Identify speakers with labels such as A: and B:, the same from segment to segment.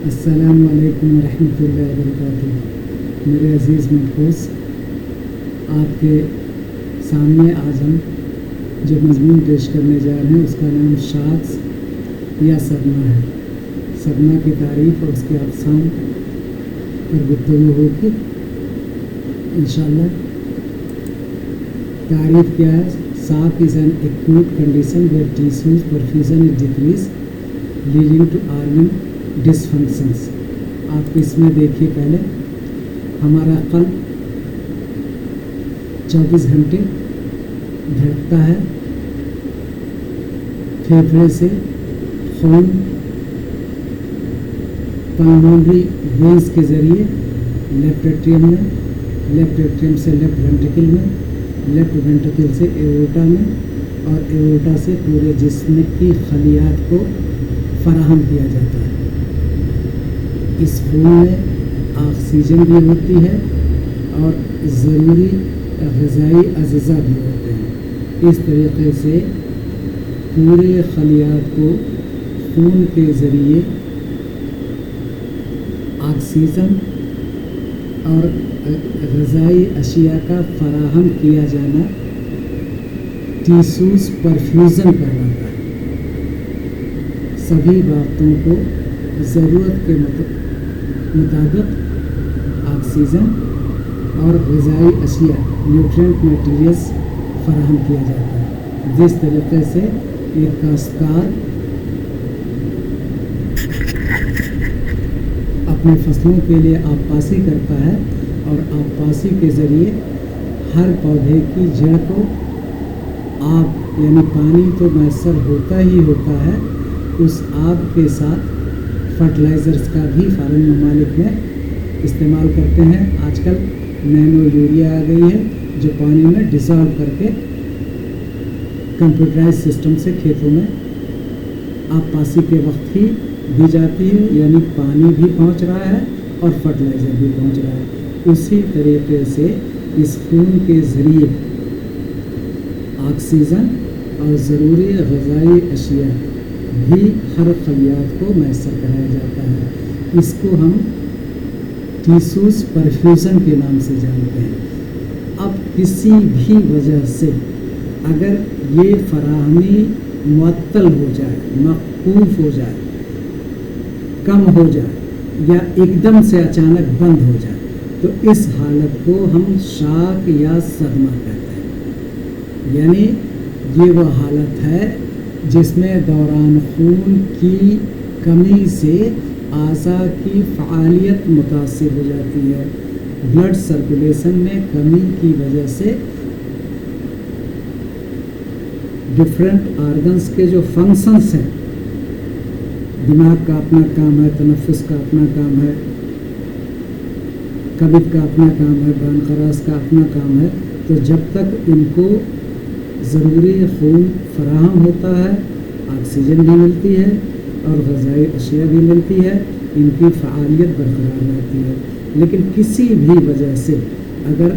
A: السلام علیکم ورحمۃ اللہ وبرکاتہ۔ میرے عزیز محفوظ، آپ کے سامنے آج ہم جو مضمون پیش کرنے جا رہے ہیں اس کا نام شاخ یا صدمہ ہے۔ صدمہ کی تعریف اور اس کے اقسام پر گفتگو ہوگی انشاءاللہ۔ تعریف کیا ہے؟ Shock is an acute condition where tissues perfusion is decrease leading to organ dysfunctions. آپ اس میں دیکھیے، پہلے ہمارا قلب 24 گھنٹے دھڑکتا ہے، پھیپھڑے سے خون پلمونری وینز کے ذریعے لیفٹ ایٹریم میں، لیفٹ ایٹریم سے لیفٹ وینٹریکل میں، لیفٹ وینٹریکل سے ایورٹا میں، اور ایورٹا سے پورے جسم کی خلیات کو فراہم کیا جاتا ہے۔ اس خون میں آکسیجن بھی ہوتی ہے اور ضروری غذائی اجزاء بھی ہوتے ہیں۔ اس طریقے سے پورے خلیات کو خون کے ذریعے آکسیجن اور غذائی اشیاء کا فراہم کیا جانا ٹیشوز پرفیوژن کہلاتا ہے۔ سبھی باتوں کو ضرورت کے مطابق آکسیجن اور غذائی اشیاء نیوٹرینٹ میٹیریلز فراہم کیا جاتا ہے۔ جس طریقے سے ایک کاشتکار اپنے فصلوں کے لیے آب پاشی کرتا ہے اور آب پاشی کے ذریعے ہر پودے کی جڑ کو آب یعنی پانی تو میسر ہوتا ہی ہوتا ہے، اس آب کے ساتھ فرٹیلائزرز کا بھی فارن ممالک میں استعمال کرتے ہیں۔ آج کل نینو یوریا آ گئی ہے جو پانی میں ڈسالو کر کے کمپیوٹرائز سسٹم سے کھیتوں میں آب پاشی کے وقت ہی دی جاتی ہے، یعنی پانی بھی پہنچ رہا ہے اور فرٹیلائزر بھی پہنچ رہا ہے۔ اسی طریقے سے اس خون کے ذریعے آکسیجن اور ضروری غذائی اشیاء بھی ہر خلیات کو میسر کرایا جاتا ہے۔ اس کو ہم ٹیشوز پرفیوژن کے نام سے جانتے ہیں۔ اب کسی بھی وجہ سے اگر یہ فراہمی معطل ہو جائے، موقوف ہو جائے، کم ہو جائے یا ایک دم سے اچانک بند ہو جائے تو اس حالت کو ہم شاخ یا صدمہ کہتے ہیں۔ یعنی یہ وہ حالت ہے جس میں دوران خون کی کمی سے اعضاء کی فعالیت متاثر ہو جاتی ہے۔ بلڈ سرکولیشن میں کمی کی وجہ سے ڈفرینٹ آرگنز کے جو فنکشنز ہیں، دماغ کا اپنا کام ہے، تنفس کا اپنا کام ہے، کبد کا اپنا کام ہے، پانکراس کا اپنا کام ہے، تو جب تک ان کو ضروری خون فراہم ہوتا ہے، آکسیجن بھی ملتی ہے اور غذائی اشیاء بھی ملتی ہے، ان کی فعالیت برقرار رہتی ہے۔ لیکن کسی بھی وجہ سے اگر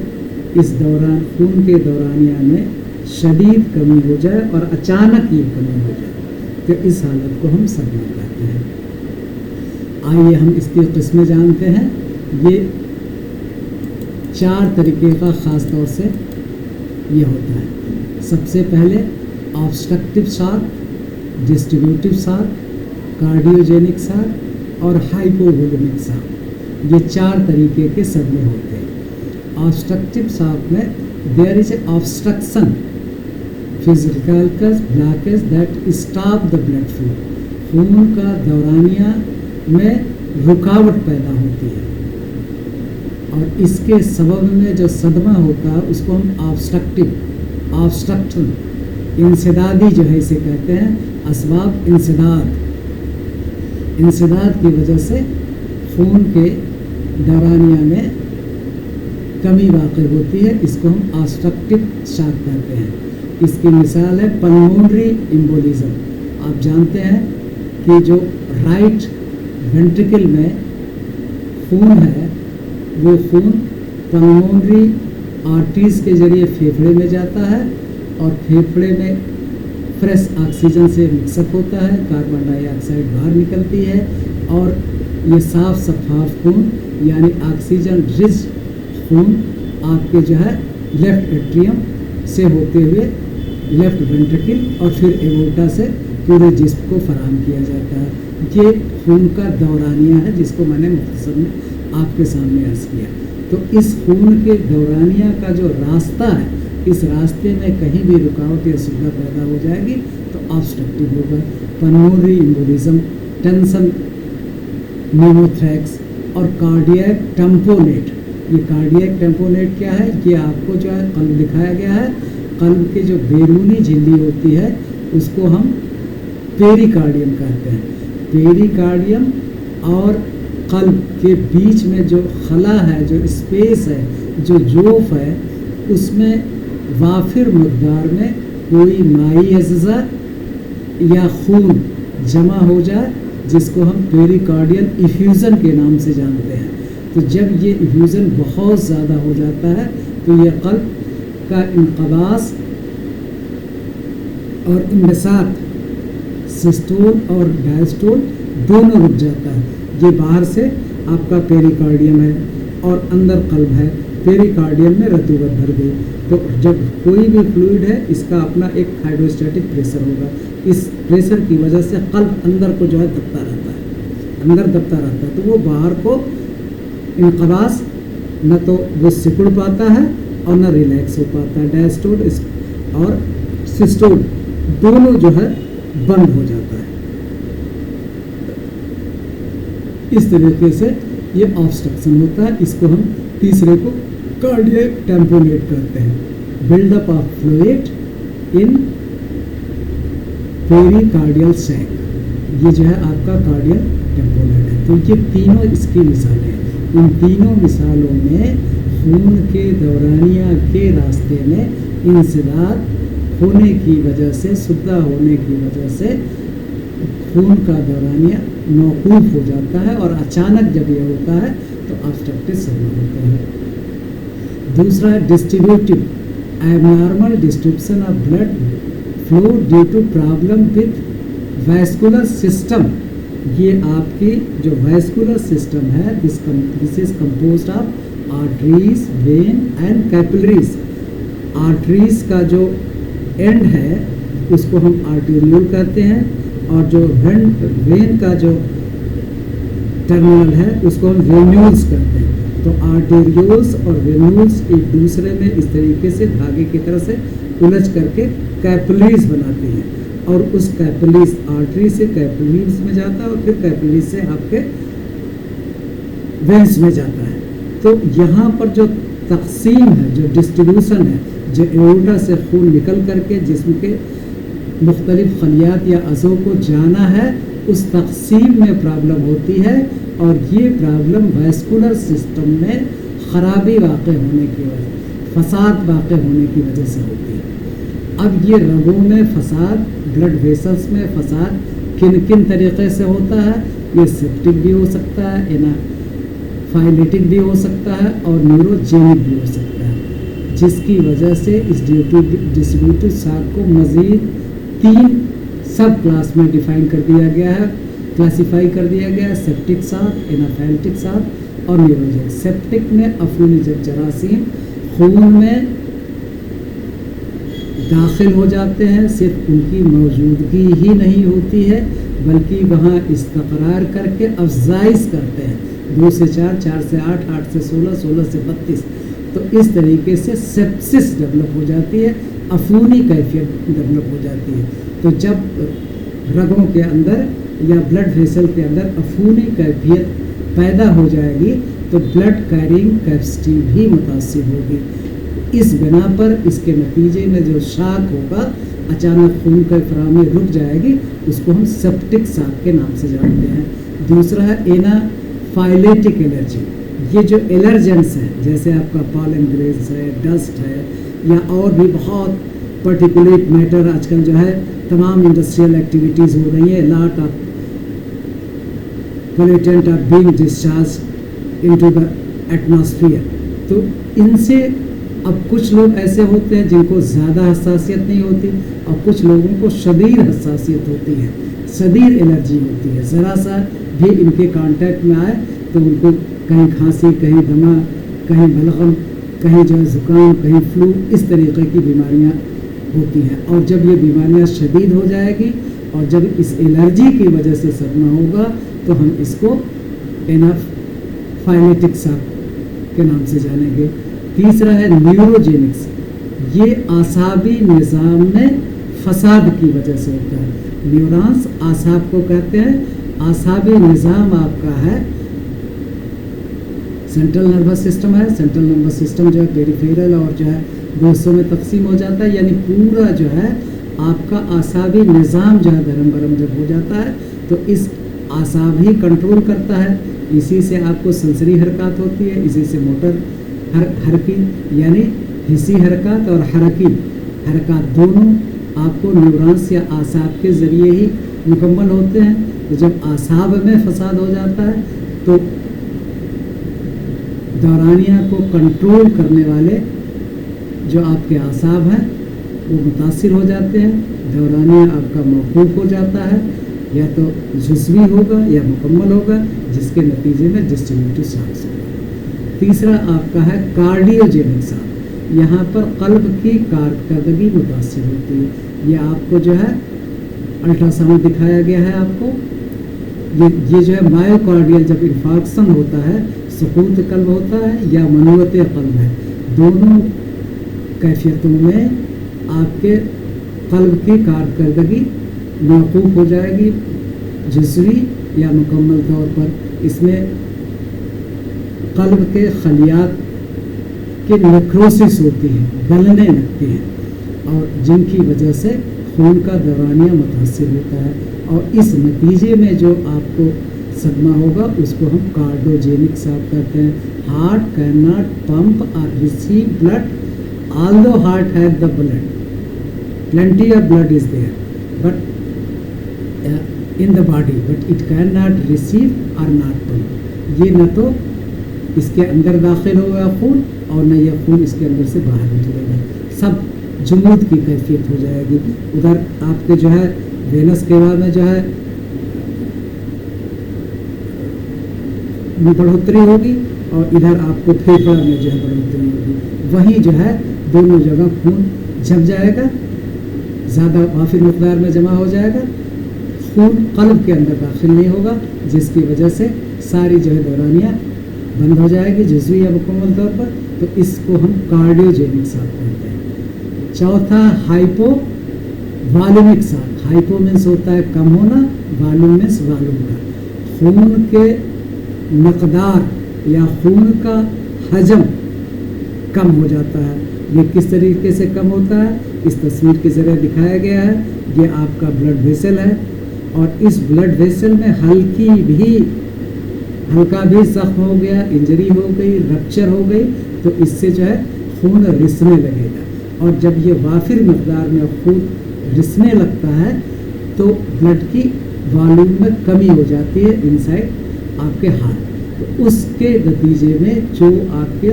A: اس دوران خون کے دورانیہ میں شدید کمی ہو جائے اور اچانک یہ کمی ہو جائے تو اس حالت کو ہم صدمہ کہتے ہیں۔ آئیے ہم اس کی قسمیں جانتے ہیں۔ یہ 4 طریقے کا خاص طور سے یہ ہوتا ہے۔ سب سے پہلے آبسٹرکٹیو شاخ، ڈسٹریبیوٹیو شاخ، کارڈیوجینک شاخ اور ہائپوولمک شاخ، یہ 4 طریقے کے صدمے ہوتے ہیں۔ آبسٹرکٹیو شاخ میں there is a obstruction physical blockage that stop the blood flow, خون کا دورانیہ میں رکاوٹ پیدا ہوتی ہے اور اس کے سبب میں جو صدمہ ہوتا ہے اس کو ہم آبسٹرکشن انسدادی جو ہے اسے کہتے ہیں۔ اسباب انسداد کی وجہ سے خون کے دورانیہ میں کمی واقع ہوتی ہے، اس کو ہم آبسٹرکٹیو شاخ کہتے ہیں۔ اس کی مثال ہے پلمونری ایمبولزم۔ آپ جانتے ہیں کہ جو رائٹ وینٹریکل میں خون ہے وہ خون پلمونری آرٹریز کے ذریعے پھیپھڑے میں جاتا ہے اور پھیپھڑے میں فریش آکسیجن سے مکس اپ ہوتا ہے، کاربن ڈائی آکسائڈ باہر نکلتی ہے اور ये साफ शफाफ खून यानी ऑक्सीजन रिच खून आपके जो है लेफ्ट एट्रियम से होते हुए लेफ्ट वेंट्रिकल और फिर एओर्टा से पूरे जिस्म को फराहम किया जाता है। ये खून का दौरानिया है जिसको मैंने मुख्तसर में आपके सामने अर्ज़ किया। तो इस खून के दौरानिया का जो रास्ता है, इस रास्ते में कहीं भी रुकावट या सुविधा पैदा हो जाएगी तो ऑब्स्ट्रक्टिव होगा। पल्मोनरी एम्बोलिज्म, टेंशन निमोथ्रैक्स और कार्डियक टेम्पोनेट। ये कार्डियक टेम्पोनेट क्या है? ये आपको जो है कल्ब दिखाया गया है। कल्ब की जो बैरूनी झिल्ली होती है उसको हम पेरिकार्डियम कहते हैं। पेरिकार्डियम और कल्ब के बीच में जो खला है, जो स्पेस है, जो जोफ है, उसमें वाफिर मकदार में कोई माई अज़्ज़ा या खून जमा हो जाए जिसको हम पेरिकार्डियल इफ्यूज़न के नाम से जानते हैं। तो जब ये इफ्यूज़न बहुत ज़्यादा हो जाता है तो ये कल्ब का इंक़बास और इंबसात सिस्टोल और डायस्टोल दोनों रुक जाता है। ये बाहर से आपका पेरिकार्डियम है और अंदर कल्ब है। पेरिकार्डियम में रतूबत भर गई तो जब कोई भी फ्लूइड है इसका अपना एक हाइड्रोस्टैटिक प्रेशर होगा। इस प्रेशर की वजह से कल्ब अंदर को जो है दबता रहता है, अंदर दबता रहता है, तो वो बाहर को इंक़बास न तो वो सिकुड़ पाता है और न रिलैक्स हो पाता है। डायस्टोल और सिस्टोल दोनों जो है बंद हो जाता है। इस तरीके से ये ऑब्स्ट्रक्शन होता है। इसको हम तीसरे को कार्डियक टेम्पोनेट कहते हैं। Buildup of fluid in pericardial sac, ये जो है आपका कार्डियक टेम्पोनेट है। तो ये तीनों इसकी मिसालें हैं। इन तीनों मिसालों में खून के दौरानिया के रास्ते में इंसदाद होने की वजह से, सुद्धा होने की वजह से खून का दौरानिया मौकूफ़ हो जाता है और अचानक जब ये होता है तो ऑब्स्ट्रक्टिव सदमा होता है। दूसरा है distributive abnormal distribution of blood flow due to problem with vascular system. ये आपकी जो वैस्कुलर सिस्टम है this is composed of arteries, vein and capillaries. Arteries का जो एंड है उसको हम आर्टेरियोल कहते हैं और जो वेन का जो टर्मिनल है उसको हम वेन्यूल्स कहते हैं। तो आर्टेरियोल्स और वेन्यूल्स एक दूसरे में इस तरीके से धागे की तरह से उलझ करके कैपिलरीज बनाती हैं और उस कैपिलरीज आर्टरी से कैपिलरीज में जाता है और फिर कैपिलरीज से आपके वेन्स में जाता है। तो यहाँ पर जो तकसीम है, जो डिस्ट्रीब्यूशन है, जो एओर्टा से खून निकल करके जिस्म के मुख्तलिफ खलियात या अज़ों को जाना है, उस तकसीम में प्रॉब्लम होती है और ये प्रॉब्लम वैस्कुलर सिस्टम में ख़राबी वाक़ होने की वजह, फसाद वाक़ होने की वजह से होती है। अब ये रगों में फसाद, ब्लड वेसल्स में फसाद किन किन तरीक़े से होता है? ये सेप्टिक भी हो सकता है, एनाफाइलेटिक भी हो सकता है और न्यूरोजेनिक भी हो सकता है, जिसकी वजह से इस डिस्ट्रीब्यूटिव शाक को मज़ीद 3 सब क्लास में डिफाइन कर दिया गया है, क्लासीफाई कर दिया गया है। सेप्टिक शाक, एनाफाइलेटिक शाक और न्यूरोजेनिक। सेप्टिक में अफूनी जरासीम खून में दाखिल हो जाते हैं, सिर्फ उनकी मौजूदगी ही नहीं होती है बल्कि वहाँ इस्तक़रार करके अफजाइश करते हैं 2 से 4, 4 से 8, 8 से 16, 16 से 32। तो इस तरीके से सेप्सिस डेवलप हो जाती है, अफूनी कैफियत डेवलप हो जाती है। तो जब रगों के अंदर या ब्लड वेसल के अंदर अफूनी कैफियत पैदा हो जाएगी तो ब्लड कैरिंग कैपेसिटी भी मुतासिर होगी। इस बिना पर इसके नतीजे में जो शाक होगा, अचानक खून की फराहमी रुक जाएगी, उसको हम सेप्टिक शाक के नाम से जानते हैं। दूसरा है एनाफाइलेटिक एलर्जी। ये जो एलर्जेंस हैं जैसे आपका पॉलन ग्रेन्स है, डस्ट है या और भी बहुत पर्टिकुलेट मैटर, आजकल जो है तमाम इंडस्ट्रियल एक्टिविटीज़ हो रही है, lot of pollutant are being discharge into the atmosphere. तो इनसे अब कुछ लोग ऐसे होते हैं जिनको ज़्यादा हसासियत नहीं होती और कुछ लोगों को शदीद हसासियत होती है, शदीद एलर्जी होती है। ज़रा सा भी इनके कांटेक्ट में आए तो उनको कहीं खांसी, कहीं दमा, कहीं बलगम, कहीं जो है ज़ुकाम, कहीं फ्लू, इस तरीके की बीमारियां होती हैं। और जब ये बीमारियां शदीद हो जाएगी और जब इस एलर्जी की वजह से सदमा होगा तो हम इसको एनाफाइलेटिक शॉक के नाम से जानेंगे। तीसरा है न्यूरोजेनिक्स, ये आसाबी निज़ाम में फसाद की वजह से होता है। न्यूरॉन्स आसाब को कहते हैं, आसाबी निज़ाम आपका है, सेंट्रल नर्वस सिस्टम है, सेंट्रल नर्वस सिस्टम जो है पेरिफेरल और जो है दो हिस्सों में तकसीम हो जाता है, यानी पूरा जो है आपका आसाबी निज़ाम जो है गरम गरम जब हो जाता है तो इस आसाब ही कंट्रोल करता है, इसी से आपको सेंसरी हरकत होती है, इसी से मोटर हरकी यानी हिस्सी हरकत और हरकी हरकत दोनों आपको न्यूरॉन्स या आसाब के ज़रिए ही मुकम्मल होते हैं। तो जब आसाब में फसाद हो जाता है तो दौरानिया को कंट्रोल करने वाले जो आपके आसाब हैं वो मुतासिर हो जाते हैं, दौरानिया आपका मौकूफ़ हो जाता है, या तो जुज़वी होगा या मुकम्मल होगा, जिसके नतीजे में डिस्ट्रीब्यूटिव शॉक्स होगा। तीसरा आपका है कार्डियोजेनिक शॉक, यहाँ पर कल्ब की कारकर्दगी मुतासिर होती है। ये आपको जो है अल्ट्रासाउंड दिखाया गया है आपको, ये जो है मायोकार्डियल जब इन्फार्क्शन होता है, सुकूत कल्ब होता है या मनुवत कल्ब है, दोनों कैफियतों में आपके कल्ब की कारकर्दगी मौकूफ़ हो जाएगी जुज़वी या मुकम्मल तौर पर। इसमें कल्ब के खलियात के नेक्रोसिस होती है, गलने लगती हैं और जिनकी वजह से खून का दौरानिया मुतासिर होता है और इस नतीजे में जो आपको सदमा होगा उसको हम कार्डियोजेनिक शॉक कहते हैं। हार्ट कैन नॉट पंप और receive blood although heart has the blood, plenty of blood is there but in the body, but it cannot receive or not pump। ये न तो इसके अंदर दाखिल होगा खून और न यह खून इसके अंदर से बाहर निकलेगा, सब जुमूद की कैफियत हो जाएगी। उधर आपके जो है वेनस केवा में जो है बढ़ोतरी होगी और इधर आपको फेफड़ा में जो है बढ़ोतरी होगी, वहीं जो है दोनों जगह खून जम जाएगा, ज़्यादा वाफिर मकदार में जमा हो जाएगा, खून कल्ब के अंदर दाखिल नहीं होगा, जिसकी वजह से सारी जो है दौरानियाँ बंद हो जाएगी जुज़वी या मुकम्मल तौर पर। तो इसको हम कार्डियोजेनिक शॉक कहते हैं। चौथा hypo volaemic shock, hypo means होता है कम होना, वॉल्यूम मीन्स वॉल्यूम का, खून के मकदार या खून का हजम कम हो जाता है। ये किस तरीके से कम होता है, इस तस्वीर के ज़रिए दिखाया गया है। ये आपका ब्लड वेसल है और इस ब्लड वेसल में हल्का भी ज़ख्म हो गया, इंजरी हो गई, रप्चर हो गई, तो इससे जो है खून रिसने लगेगा और जब ये वाफिर मकदार में खून रिसने लगता है तो ब्लड की वॉल्यूम में कमी हो जाती है इनसाइड आपके हार्ट, तो उसके नतीजे में जो आपके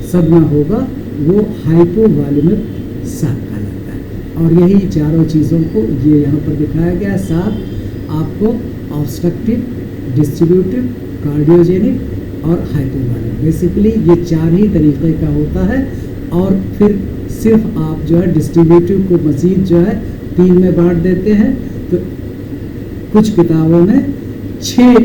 A: सदमा होगा वो हाइपोवॉल्यूमिक शॉक कहलाता है। और यही चारों चीज़ों को ये यहाँ पर दिखाया गया है। साथ आपको ऑब्स्ट्रक्टिव, डिस्ट्रीब्यूटिव, कार्डियोजेनिक और हाइपोवॉल्यूमिक, बेसिकली ये चार ही तरीक़े का होता है। और फिर सिर्फ आप जो है डिस्ट्रीब्यूटिव को मज़ीद जो है 3 में बांट देते हैं, तो कुछ किताबों में 6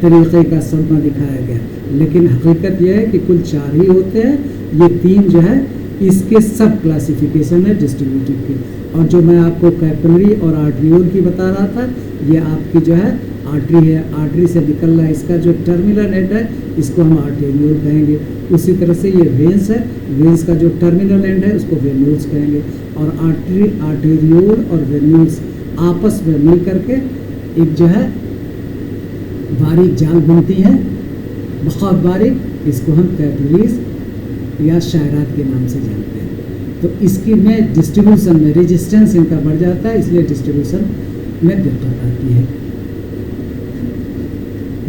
A: तरीक़े का सदमा दिखाया गया, लेकिन हकीकत यह है कि कुल 4 ही होते हैं। ये 3 जो है इसके सब क्लासिफिकेशन है डिस्ट्रीब्यूटिव की। और जो मैं आपको कैपिलरी और आर्टरियोल की बता रहा था, ये आपकी जो है आर्टरी है, आर्टरी से निकल रहा है, इसका जो टर्मिनल एंड है इसको हम आर्टेरियोल कहेंगे। उसी तरह से ये वेंस है, वेंस का जो टर्मिनल एंड है उसको वेन्यूल्स कहेंगे। और आर्टेरियोल और वेन्यूल्स आपस में मिल करके एक जो है बारीक जाल बनती हैं, बहुत बारीक, इसको हम कैपिलरीज या शायरात के नाम से जानते हैं। तो इसकी में डिस्ट्रीब्यूशन में रेजिस्टेंस इनका बढ़ जाता है, इसलिए डिस्ट्रीब्यूशन में दिक्कत आती है।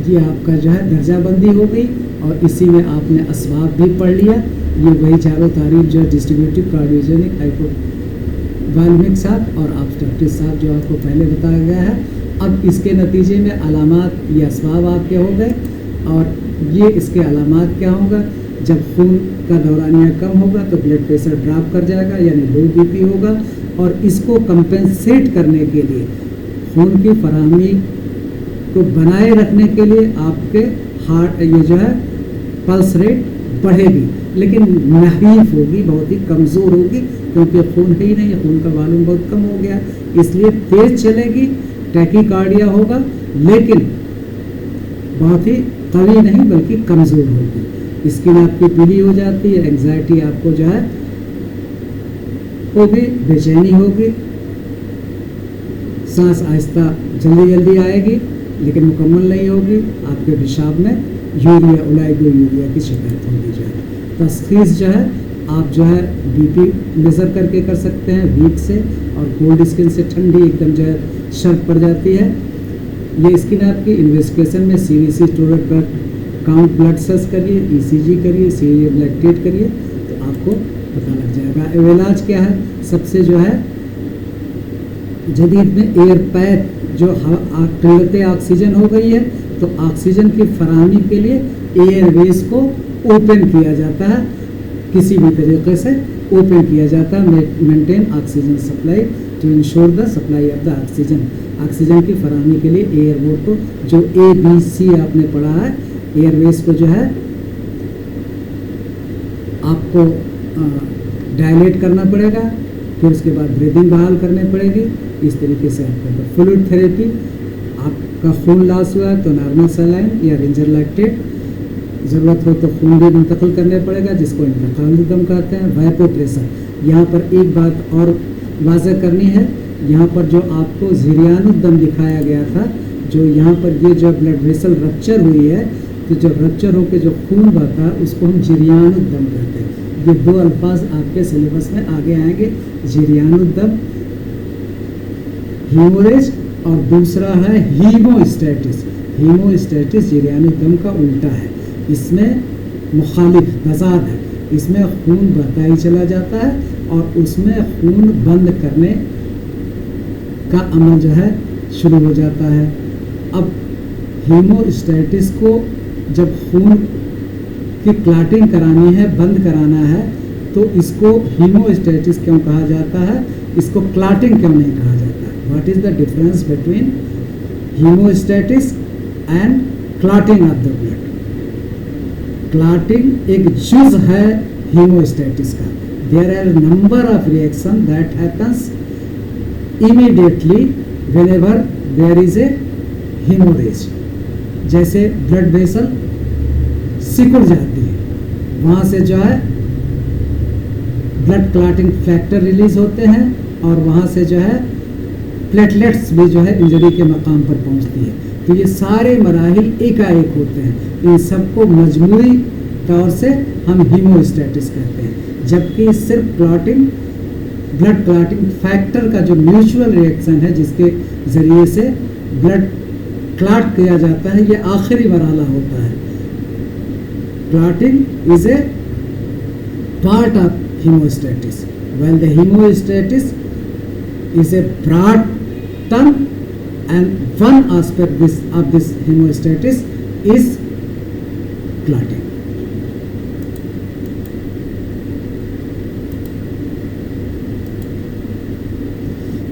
A: ये आपका जो है दर्जाबंदी हो गई और इसी में आपने असबाब भी पढ़ लिया। ये वही चारों तारीफ जो है डिस्ट्रीब्यूटिव, कार्डियोजेनिक, हाइपोवॉल्यूमिक शॉक और ऑब्स्ट्रक्टिव शॉक जो आपको पहले बताया गया है। अब इसके नतीजे में अलामात या असबाब आपके हो गए, और ये इसके अलामात क्या होगा, जब खून का दौरानिया कम होगा तो ब्लड प्रेशर ड्रॉप कर जाएगा, यानी लो बीपी होगा। और इसको कंपेंसेट करने के लिए, खून की फराहमी को बनाए रखने के लिए आपके हार्ट ये जो है पल्स रेट बढ़ेगी, लेकिन नहीफ होगी, बहुत ही कमज़ोर होगी, क्योंकि खून है ही नहीं, खून का वॉल्यूम बहुत कम हो गया, इसलिए तेज़ चलेगी, टैकीकार्डिया होगा, लेकिन बहुत ही कवी नहीं बल्कि कमज़ोर होगी। स्किन आपकी पीली हो जाती है, एंग्जाइटी आपको जो है होगी, बेचैनी होगी, सांस आहिस्ता जल्दी जल्दी आएगी लेकिन मुकम्मल नहीं होगी, आपके पेशाब में यूरिया ओलाइगो यूरिया की शिकायत होगी। जो है तशख़ीस जो है आप जो है बीपी मेज़र करके कर सकते हैं वीक से, और कोल्ड स्किन से ठंडी एकदम जो है शर्त पड़ जाती है। ये स्किन आपकी इन्वेस्टिगेशन में CBC total blood count, blood cells करिए, ECG करिए, सीरियम लैक्टेट करिए, तो आपको पता लग जाएगा। अब इलाज क्या है, सबसे जो है जदीद में एयर पैक जो किल्लत ऑक्सीजन हो गई है, तो ऑक्सीजन की फराहमी के लिए एयरवेज को ओपन किया जाता है, किसी भी तरीके से ओपन किया जाता है, maintain oxygen supply to ensure the supply of the oxygen. Oxygen की फराहमी के लिए एयरवोड को, जो ABC आपने पढ़ा है, एयरवेज को जो है आपको डायलेट करना पड़ेगा, फिर उसके बाद ब्रीदिंग बहाल करनी पड़ेगी। इस तरीके से आपका फ्लूइड थेरेपी, आपका खून लॉस हुआ है तो नॉर्मल सलाइन या रिंजर लैक्टेट, ज़रूरत हो तो खून भी मुंतकिल करने पड़ेगा, जिसको इंतकाली दम कहते हैं। वैपो प्रेशर, यहाँ पर एक बात और वाज़ह करनी है, यहाँ पर जो आपको ज़िरियानुद्दम दिखाया गया था, जो यहाँ पर ये जो ब्लड वेसल रप्चर हुई है, तो जो रप्चर होकर जो खून बहता है उसको हम ज़िरियानुद्दम कहते हैं। ये दो अल्फाज आपके सिलेबस में आगे आएंगे, ज़िरियानुद्दम हीमोरेज, और दूसरा है हीमोस्टैटिस। हीमोस्टैटिस ज़िरियानुद्दम का उल्टा है, इसमें मुखालिफ तज़ाद है, इसमें खून बहता ही चला जाता है और उसमें खून बंद करने का अमल जो है शुरू हो जाता है। अब हीमोस्टैटिस को जब खून की क्लॉटिंग करानी है, बंद कराना है, तो इसको हीमोस्टैटिस क्यों कहा जाता है, इसको क्लॉटिंग क्यों नहीं कहा जाता? What is the difference between haemostasis and clotting of the blood? Clotting एक जुज़ है हीमोस्टैटिस का। There are number of reaction that happens immediately whenever there is a haemorrhage. जैसे ब्लड वेसल सिकुड़ जाती है, वहाँ से जो है ब्लड क्लॉटिंग फैक्टर रिलीज होते हैं, और वहाँ से जो है प्लेटलेट्स भी जो है इंजरी के मकाम पर पहुँचती है। तो ये सारे मराहिल एकाएक होते हैं, इन सबको मजमूई तौर से हम हीमोस्टैटिस कहते हैं। जबकि सिर्फ क्लॉटिंग, ब्लड क्लॉटिंग फैक्टर का जो म्यूचुअल रिएक्शन है, जिसके ज़रिए से ब्लड क्लॉट किया जाता है, ये आखिरी मरहला होता है। Clotting is a part of hemostasis, while the hemostasis is a broad term, and one aspect of this hemostasis is clotting.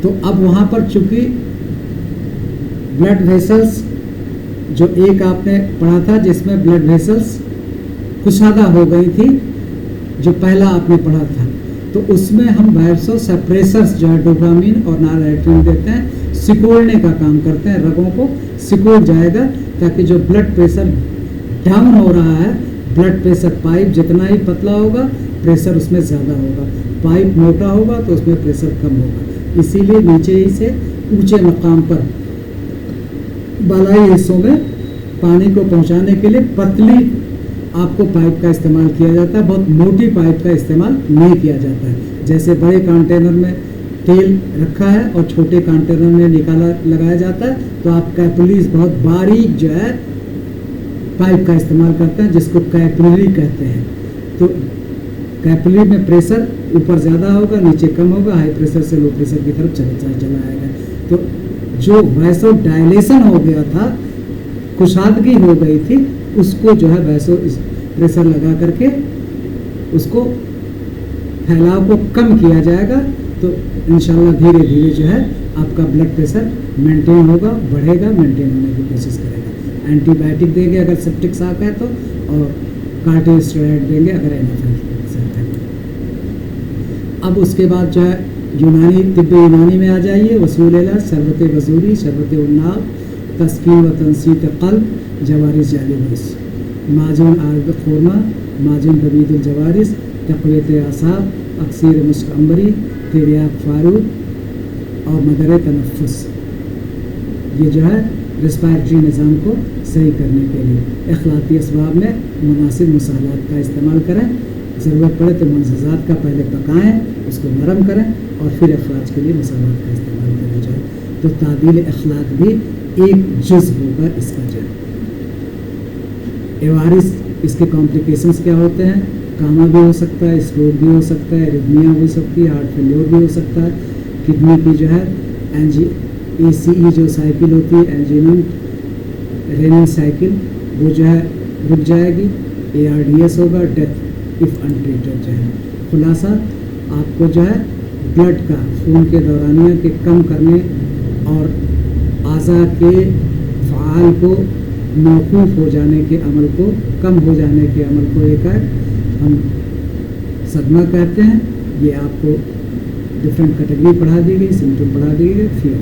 A: तो अब वहाँ पर चूंकि ब्लड वेसल्स जो एक आपने पढ़ा था, जिसमें ब्लड वेसल्स कुशादा हो गई थी, जो पहला आपने पढ़ा था, तो उसमें हम वायरसो सप्रेसर्स जो है डोपामिन और नॉरएड्रेनालिन देते हैं, सिकोड़ने का काम करते हैं, रगों को सिकोड़ जाएगा, ताकि जो ब्लड प्रेशर डाउन हो रहा है, ब्लड प्रेशर पाइप जितना ही पतला होगा प्रेशर उसमें ज़्यादा होगा, पाइप मोटा होगा तो उसमें प्रेशर कम होगा। इसीलिए नीचे ही से ऊंचे मकाम पर बालाई हिस्सों में पानी को पहुंचाने के लिए पतली आपको पाइप का इस्तेमाल किया जाता है, बहुत मोटी पाइप का इस्तेमाल नहीं किया जाता है। जैसे बड़े कंटेनर में तेल रखा है और छोटे कंटेनर में निकाला लगाया जाता है, तो आप कैपिलरीज बहुत बारीक जो है पाइप का इस्तेमाल करते हैं, जिसको कैपिलरी कहते हैं। तो कैपिलरी में प्रेशर ऊपर ज़्यादा होगा, नीचे कम होगा, हाई प्रेशर से लो प्रेशर की तरफ चला आएगा। तो जो वैसो डायलेशन हो गया था, कुशादगी हो गई थी, उसको जो है वैसो प्रेशर लगा करके उसको फैलाव को कम किया जाएगा। तो इंशाल्लाह धीरे धीरे जो है आपका ब्लड प्रेशर मेंटेन होगा, बढ़ेगा, मेंटेन होने की कोशिश करेगा। एंटीबायोटिक देंगे अगर सेप्टिक शॉक है तो, और कार्टिकोस्टेरॉइड देंगे अगर एनाफिलाक्सिस है। अब उसके बाद जो है यूनानी, तिब्बे यूनानी में आ जाइए। वसूल इलाज, शरबत वजूरी, शरबत उन्नाब, तस्कीन व तनसीत क़ल्ब, जवारिस जालिबस, माजून आग खुरमा, माजून बबीदुल जवारिस, तक़वियत आसाब, अक्सीर मुस्कम्बरी, तिरयाक फारूक और मदर तनफ़ुस। ये जो है रेस्पिरेटरी निज़ाम को सही करने के लिए अखलाती असबाब में मुनासिब मसालात का इस्तेमाल करें। ज़रूरत पड़े तो मुनज़्ज़ात का पहले पकाएं, उसको नरम करें और फिर अखराज के लिए मसालात का इस्तेमाल किया जाए। तो तादील अखलाक भी एक जुज़ होगा इसका जो है। एवारिस, इसके कॉम्प्लिकेशंस क्या होते हैं? कामा भी हो सकता है, स्ट्रोक भी हो सकता है, रिदमिया हो सकती है, हार्ट फेल्योर भी हो सकता है, किडनी की जो है ACE जो साइकिल होती है, एंजीनम रेनल साइकिल, वो जो है रुक जाएगी, ARDS होगा, डेथ इफ़ अनट्रीटेड जो है। खुलासा, आपको जो है ब्लड का, खून के दौरानिया के कम करने और आज़ा के फ़आल को मौकूफ़ हो जाने के अमल को, कम हो जाने के अमल को एक हम सदमा कहते हैं। ये आपको डिफरेंट कैटेगरी पढ़ा दी गई, सिम्टम पढ़ा दी गई। फिर